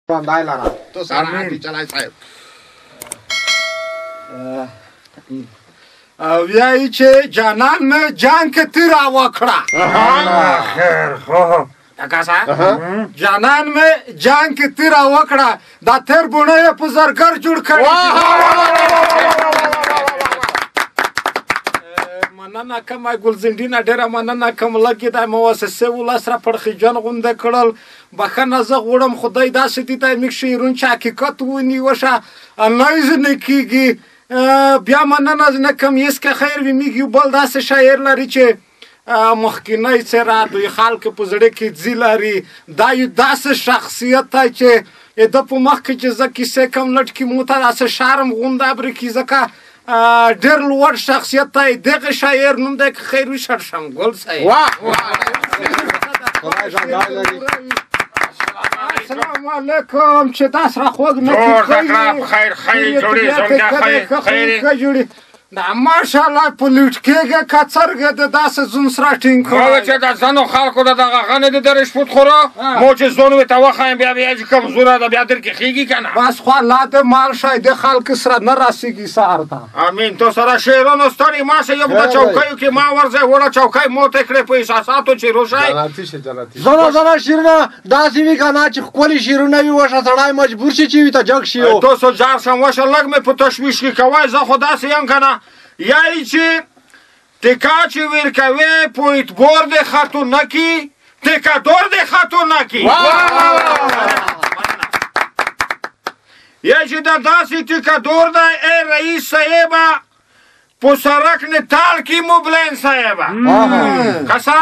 باندای لاره تو سره دی چلای صاحب ویایی چې جانان مې جان کې تیر وکړه خیر خو کاسا جانان مې جان کې تیر وکړه دا تیر بونه په زرګر جوړ کړی مننه کوم ګلزنډینا ډیره مننه کوم لکه د مؤسسه ولس را پړخي جن غونډه کړل بخنه زه غوړم خدای داسې دي ته مخ شیرون چې حقیقت ونی وشه انایز نه کیږي بیا مننه نه کوم یس که خیر وي میږي بل داسې شاعر لري چې مخکینی سره دوی خلک په زړه کې ځي لري دا یو داسې شخصیت دی چې د په مخ کې چې زه کیسې کوم لټ کې مو ته داسې شرم غونډه برکې ځکه ډېر لوړ شخصیت دی دغه شاعر نوم دی که خیر وي شړشم ګل صاحب السلام علیکم چې داس را خوږ نه کیږي خیر خیر جوړي زونګه خیر دا ماشاءالله پولیټکیګه کڅرګه د داسې زون سره ټینګ خو چې د ځانو خلکو د دغه غنه د رشوت خوره مو چې زونو ته وخایم بیا چې کوم زوره د بیا در کې خيږي کنه بس خو الله دې مال شای د خلک سره نه راسيږي سار ته امين تو سره شیرونو ستړي ما سه یو د چوکیو کې ما ورځه وړه چوکای مو ته کړې په احساساتو چې روشای زونه شیرونه داسې وی کنه چې خپل شیرونه وي وشه سړای مجبور شي چې ته جګ شي تو سو جار سم وشه لګ مې په تشويش کې کوي زه خدا سي یم کنه یای چې تکا چې ویر کوي پویت بورد خاتونکی تکا دورد خاتونکی یای چې دا داسې تکا دورد ای رئیس صاحبا په سرک نه تال کی مبلین صاحبا کسا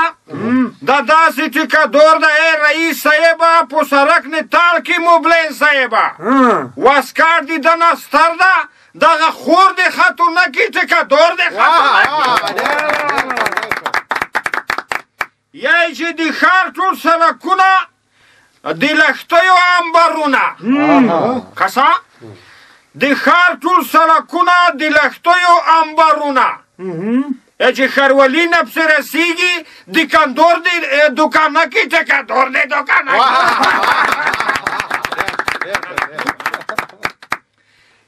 دا داسې تکا دورد ای رئیس صاحبا په سرک نه تال کی مبلین صاحبا واسکار دی دنا ستردا دغه خور دی خاتونکی تکا دور دی خاتونکی یای چې دی خار ټول سرکونه دی لښتیو انبارونه کسا دی خار ټول سرکونه دی لښتیو انبارونه چې خرولی نفس رسیږي دی کندور دی دوکانکی تکا دور دی دوکانکی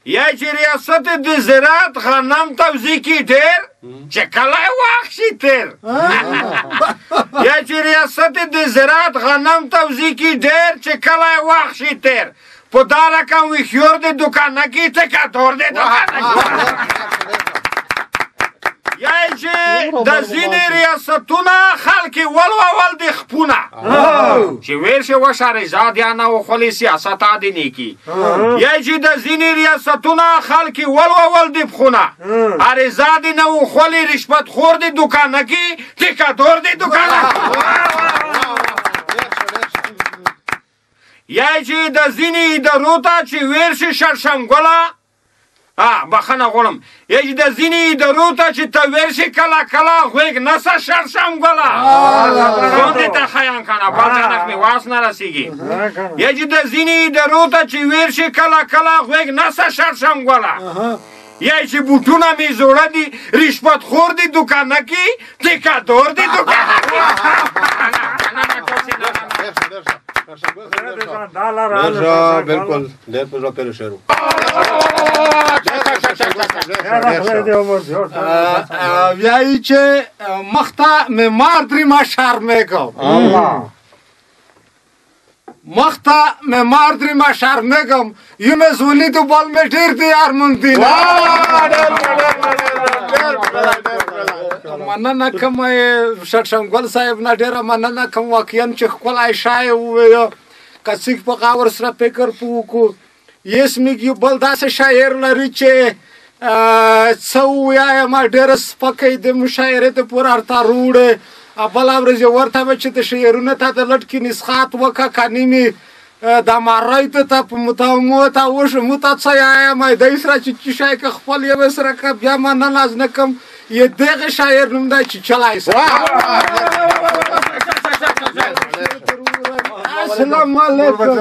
یا چې ریاست د زراعت غنم توزیع کی ډیر چې کله واخشي تیر یا چې ریاست د زراعت غنم توزیع کی ډیر چې کله واخشي تیر په دا رقم وی خور د دکان کې ته کا دور د دکان یا چې د ځینې ریاستونه خلک ول د خپونه چې ویل شي وشاره زادیانه او خلی سیاست ادینی کی یا چې د ځینې ریاستونه خلک ول د خپونه اره زادینه او خلی رشوت خور د دکان کې ټیکا دور د دکان یا چې د ځینې ادارو ته چې ویل شي شړشمګله بخنه غواړم یا چې د ځینې ادارو ته چې ته ویل شي کله کله غوږ نسه شړشمګله غوندې ته ښیان کنه بل جانک مې واس نه رسیږي یا چې د ځینې ادارو ته چې ویل شي کله کله غوږ نسه شړشمګله یا چې بوټونه مې زوړه دي رشوت خور دي دوکانکي ټیکادور دي دوکانکي بالکل ډېر په زړه پورې شعر ویایي چې مخته مې مار درې ما شرمېږم مخته مې مار درې ما شرمېږم یو مې زولیدو بل مې ډېر دی ارمندینه مننه کوم شړشمګل صاحب نه ډېره مننه کوم واقعا چې ښکلی شای وویه که څوک په غور سره فکر په وکړو یس میږي بل داسې شاعر لري چې څه ووایم ډېره سپکۍ د مشاعرې د پوره ارتا روړې بله ورځ یې ورته مې چې د شعرونو ته د لټکي نسخات وکړه کنې مې دا مارای ته په متاومو ته وشو مو ته څه وایم دی سره چې څه شی که خپل یو سره که بیا مننه از نه کوم یې دغه شاعر نوم دی چې چلای سره السلام علیکم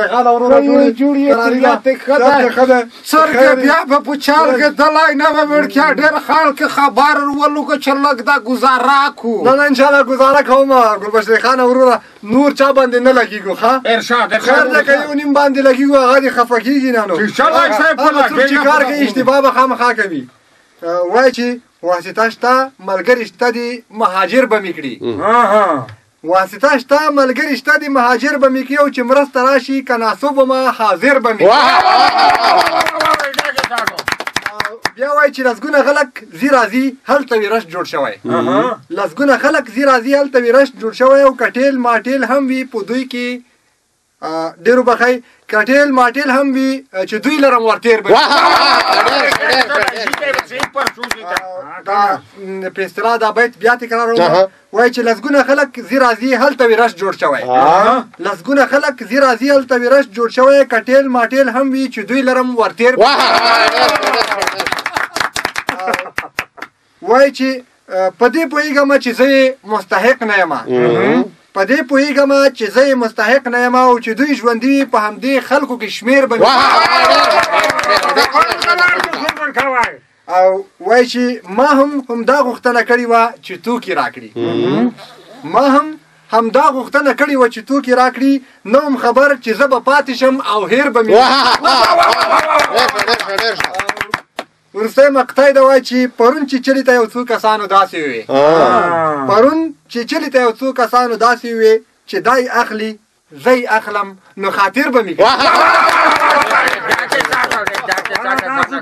جوړیت خدای څرګه بیا په پوچال کې دلای نه ورکیا ډېر خلک خبر ولوګه چې لګ دا گزاره کو نه ان شاء الله گزاره کوم ګلبشیر خان وروره نور چا باندې نه لګیږو ښا ارشاد خیر لکه یو نیم باندې لګیږو هغه دې خفه کیږي نه نو ان شاء الله صاحب په چې کار کوي اشتباه به خامخا کوي وای چې واسطه شته ملګری شته دي مهاجر به میکړي واسطه شته ملګری شته دي مهاجر به میکړي او چې مرسته راشي کناسو به ما حاضر به میکړي بیا وای چې لسګونه خلک زی راځي هلته وی رش جوړ شوی لسګونه خلک زی راځي هلته وی رش جوړ شوی او کټیل ماټیل هم وی په دوی کې ډیرو بخای کټیل ماټیل هم وی چې دوی لرم ورتیر به دا په اصطلاح دا بیت بیا تکرار وای چې لسګونه خلک زی راځي هلته وی رش جوړ شوی لسګونه خلک زی راځي هلته وی رش جوړ شوی کټیل ماټیل هم وی چې دوی لرم ورتیر وای چې په دې پوهیږم چې زه مستحق نه یم په دې پوهیږم چې زه مستحق نه یم او چې دوی ژوندي په همدې خلکو کې شمیر به او وای چې ما هم همدا غوښتنه کړې وه چې توکي راکړي ما هم همدا غوښتنه کړې وه چې توکي راکړي نه هم خبر چې زه به پاتې شم او هیر به مې ورسته مقطع دا وای چې پرون چې چلی ته یو څو کسانو داسې وي پرون چې چلی ته یو څو کسانو داسې وي چې دای اخلي زي اخلم نو خاطر به میږي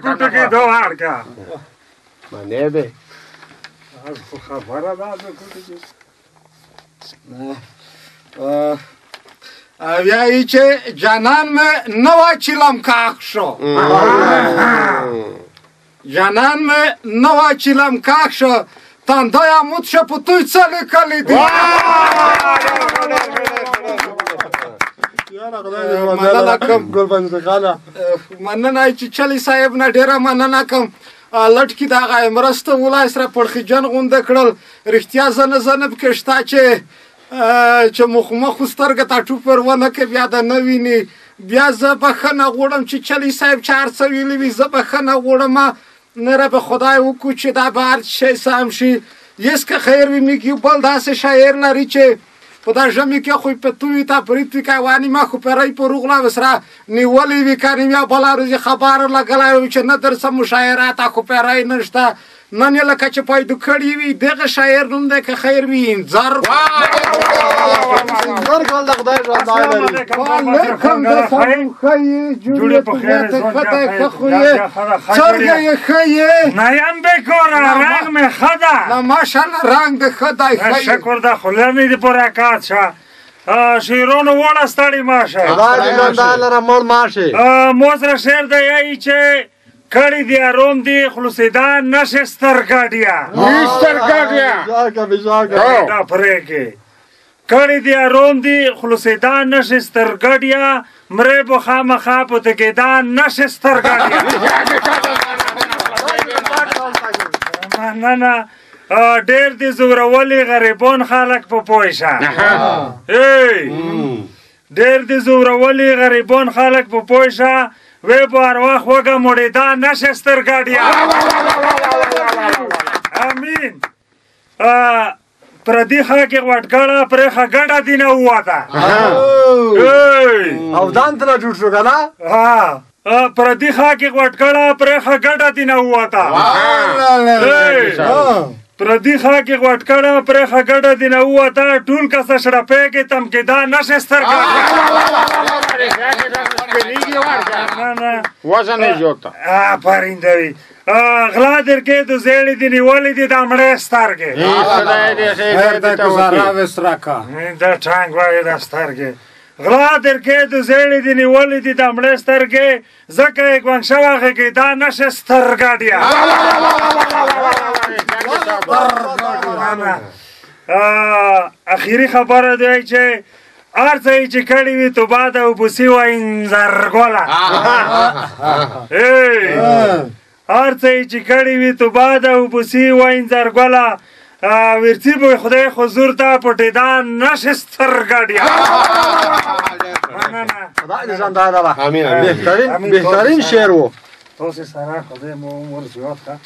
کوټه کې دوه ارکا باندې به خبره ده کوټه کې یعنی چې جانان مې نوا چیلم کاخ شو جانان مې نوا چیلم کاخ شو تندای عمود شو په توی څه لیکلی دي مننه چې چلی صاحب نه ډېره مننه کوم لټکي د هغه مرسته ولای سره پړخیجن غونډه کړل رښتیا زه نه پکې شته چې مخ سترګه ته ټوپر ونه کې بیا د نه ویني بیا زه بخښنه غواړم چې چلی صاحب چې هر څه ویلي وي زه بخښنه غواړم نه رب خدای وکړو چې دا به هر شی سم شي یس که خیر وي میږي بل داسې شاعر لري چې په دا ژمي کې خو په توی ته پرېت وي کواني ما خو پرې په روغلا وسره نیولې وي کنیم یا بله ورځې خبره لګلی وي چې نه در څه مشاعرات خو پرې نشته نن یې لکه چې پیدا کړي وي دغه شاعر نوم دی که خیر وي انځر نایم بکوره رنگ می خدا ماشاءالله رنگ د خدای شکر ده خلرنی دی پرکات شه شیرونو وړه ستړي ماشه موسره شعر دی یی چې کړي دی روم دی خلوصیدان نشه سترګاډیا دا پرېږي کړي دی روم دی خلوصیدان نشه سترګاډیا مړې به خامخا په تکیدان نشه سترګاډیا نه ډېر دی زورولي غریبون خلک په پوه شه ډېر دی زورولي غریبون خلک په پوه شه وی په هر وخت وږه مړېدا نشه سترګاډیا امین پردي خلک یې غوټګړه پرېښه ګډه دي نه ووته او ځان ته جوړ شو که نه پردي خلک یې غوټګړه پرېښه ګډه دي نه ووته پردي خلک یې غوټګړه پرېښه ګډه دي نه ووته ټول کسه شړپې کې تمکېدا نشه سترګاډیا وزن یې جوړه پرنده وي غلا درکې د زیړې دي نیولې دي د مړې سترګې دا ټانګ وایي دا سترګې غلا درکې د زیړې دي نیولې دي د مړې سترګې ځکه یې ګوند شوه غږې دا نشه سترګاډیا اخیري خبره دی چې هر څه یې چې کړي وي تو بعد او بوسي وایي انځرګوله هر څه یې چې کړي وي تو بعد او بوسي وایي انځرګوله ورتی به خدای حضور ته پټېدا نشه سترګډیا خدای دې زنده ده امین بهترین شعر و تاسو سره خدای مو عمر زیاد ښه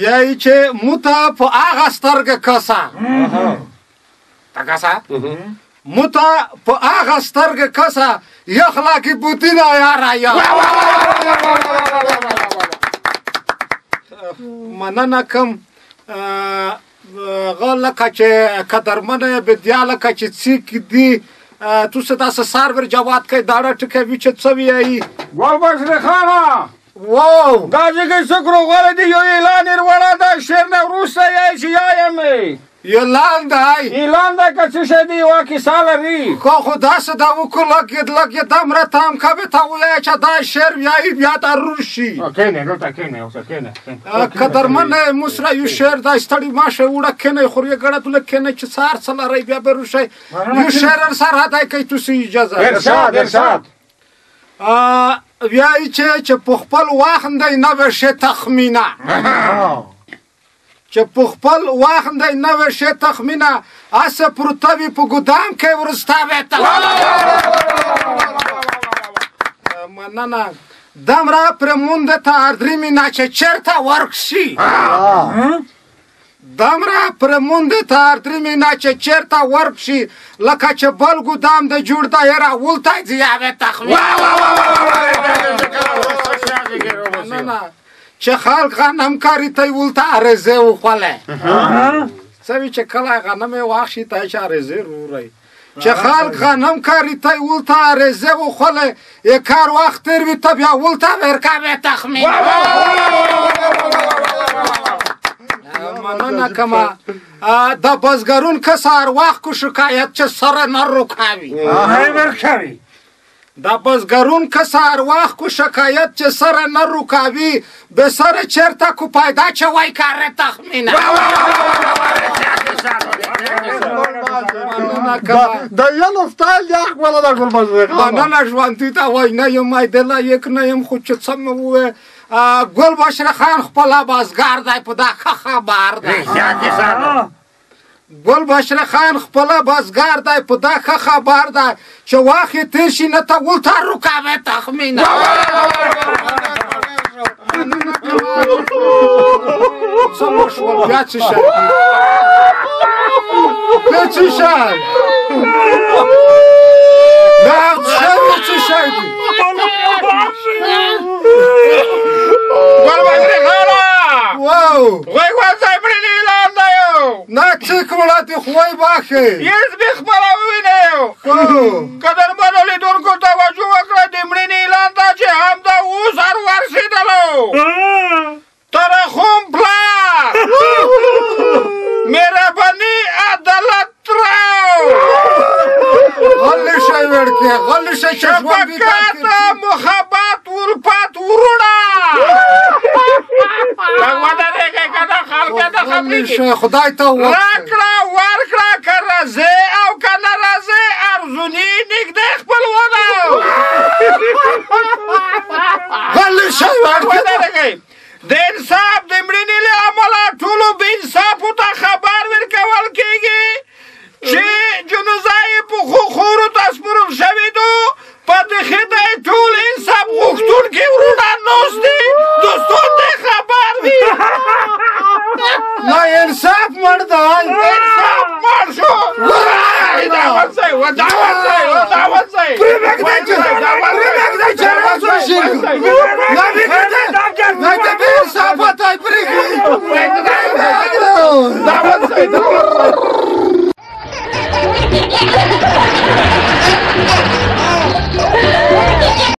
وایي چې موته په هغه سترګه کسه تا کسه موته په هغه سترګه کسه یخلا کې بوتینه یاره یا مننه کوم هغه لکه چې قدرمنه بدیا لکه چې څیک دي تو څه داسې سرور جواد کوي داړه ټکوي چې څه وایي ګلبشره خانه واو دا ځکه شکر غواړي دی یو اعلان یې وړه دا شعر نه وروسته یې چې یایم اعلان دی اعلان دا که څه شی دی وا کیسه لري خو خو داسې دا وکړو لږ دمره تام کوي ته ووایه چې دا شعر وایي بیا ته روش شي کینې دلته کینې اوسه کینې قدرمنه مسره یو شعر دا ستړي ماشه وړه کینې خوري ګړه تل کینې چې سار څه لري بیا به روشي یو شعر سره دا کوي تاسو اجازه ارشاد وایي چې په خپل وخت دی نوې شی تخمینه چې په خپل وخت دی نوې شی تخمینه اسه پروته وي په ګودام کې ورسته مننه دمره پرمونده ته اردریمینه چې چېرته ورک شي دمره پرمونده ته اردریمینه چې چېرته ورک شي لکه چې بل ګودام د جوړ دایره ولته ځیاوې تخمینه چې خلک غنم کاري ته ولته عرضې وخوله څه وي چې کله غنم یې واخشي ته چې عرضې وروری چې خلک غنم کاري ته ولته عرضې وخوله یې کار وخت تېر وي ته بیا ولته ورکوې تخمین مننه کومه د بزګرون کسه هر وخت کو شکایت چې سره نه رکاوي دا بزګرون کسه هر وخت کو شکایت چې سره نه رکاوي به سره چېرته کو پیدا چې وای کاره تخمینه د یلو سټایل دی خپله دا ګلبشرې مننه ژوندي ته وای نه یم مایدله یک نه یم خو چې څه مې ووایې ګلبشره خان خپله بازګر دی په دا ښه خبر دی ګلبشره خان خپله بازګر دی په دا ښه خبر دی چې وخت یې تېر شي نه ته ولته رکوې تخمینه څه وشول بیا څه شی بیا څه شی دا څه شی دی ګلبشره خانه واو غوږ ورځئ مړینې اعلان دی نه څه کوړه دې خوی باخې هېڅ بې خپله ووینئ قدرمنو لیدونکو توجه وکړه د مړینې اعلان ته چې همدا اوس هر ورسېدلو ترخم پلار مهرباني عدالت راو غلی شئ وړکې غلی شئ چې ژوندي شفقت محبت الفت وروڼه ودرېږئ که نه خلکه نه غلی خبرېږي شئ خدای ته راکړه ورکړه که راځې او که نه راځې ارزوني نږدې خپلوانو غلی شئ وړکې ودرېږئ د انصاف د مړینې له امله ټولو بې انصافو ته خبر ورکول کېږي چې جنازه یې په خورو ته سپارل شوې ده په دغې ته یې ټول انصاف غوښتونکي وروڼه ناست دي دوستان دې خبر وي نا انصاف مړ دی انصاف مړ شو دعوت ځای انصاف ته پرېږدي دعوت ځای